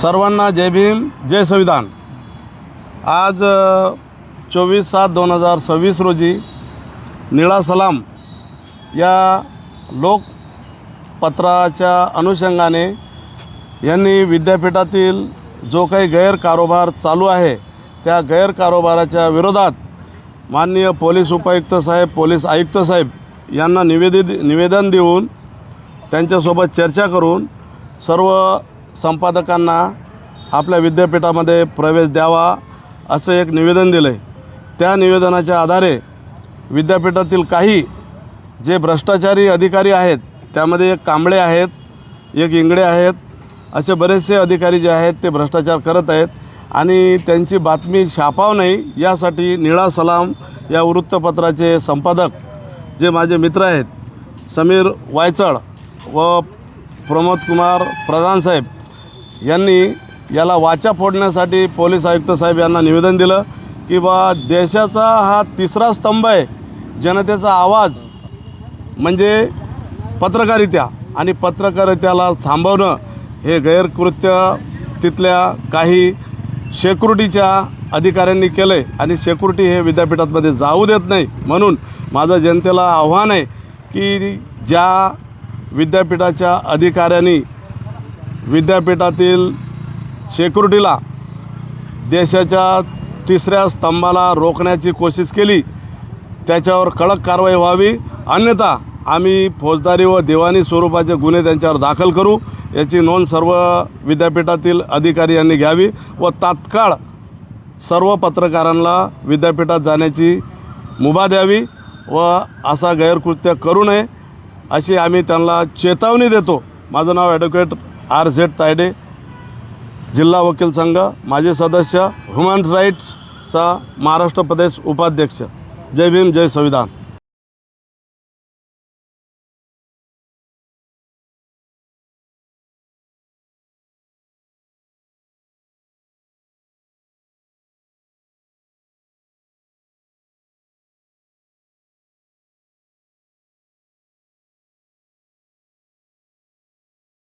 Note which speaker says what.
Speaker 1: सर्वांना जय भीम जय संविधान। आज 24/7/2026 रोजी निळा सलाम या लोकपत्राच्या अनुषंगाने यांनी विद्यापीठातील जो काही गैरकारोबार चालू आहे त्या गैरकारोबाराच्या विरोधात माननीय पोलीस उपायुक्त साहेब, पोलीस आयुक्त साहेब यांना निवेदन देऊन त्यांच्यासोबत चर्चा करून सर्व संपादकांना आपल्या विद्यापीठामध्ये प्रवेश द्यावा असं एक निवेदन दिलं आहे। त्या निवेदनाच्या आधारे विद्यापीठातील काही जे भ्रष्टाचारी अधिकारी आहेत त्यामध्ये एक कांबळे आहेत, एक इंगळे आहेत, असे बरेचसे अधिकारी जे आहेत ते भ्रष्टाचार करत आहेत आणि त्यांची बातमी छापाव नाही यासाठी निळा सलाम या वृत्तपत्राचे संपादक जे माझे मित्र आहेत समीर वायचळ व प्रमोद कुमार प्रधान साहेब यांनी याला वाचा फोडण्यासाठी पोलीस आयुक्त साहेब यांना निवेदन दिलं की बा देशाचा हा तिसरा स्तंभ आहे, जनतेचा आवाज म्हणजे पत्रकारिता आणि पत्रकारितेला थांबवणं हे गैरकृत्य तिथल्या काही सिक्युरिटीच्या अधिकाऱ्यांनी केलं आहे आणि सिक्युरिटी हे विद्यापीठामध्ये जाऊ देत नाही। म्हणून माझं जनतेला आव्हान आहे की ज्या विद्यापीठाच्या अधिकाऱ्यांनी विद्यापीठातील सिक्युरिटीला देशाच्या तिसऱ्या स्तंभाला रोखण्याची कोशिश केली त्याच्यावर कडक कारवाई व्हावी, अन्यथा आम्ही फौजदारी व दिवाणी स्वरूपाचे गुन्हे त्यांच्यावर दाखल करू याची नोंद सर्व विद्यापीठातील अधिकारी यांनी घ्यावी व तात्काळ सर्व पत्रकारांना विद्यापीठात जाण्याची मुभा द्यावी व असा गैरकृत्य करू नये अशी आम्ही त्यांना चेतावणी देतो। माझं नाव ॲडव्होकेट RZ तायडे, जिल्हा वकील संघ, माजी सदस्य, ह्युमन राईट्सचा महाराष्ट्र प्रदेश उपाध्यक्ष। जय भीम जय संविधान।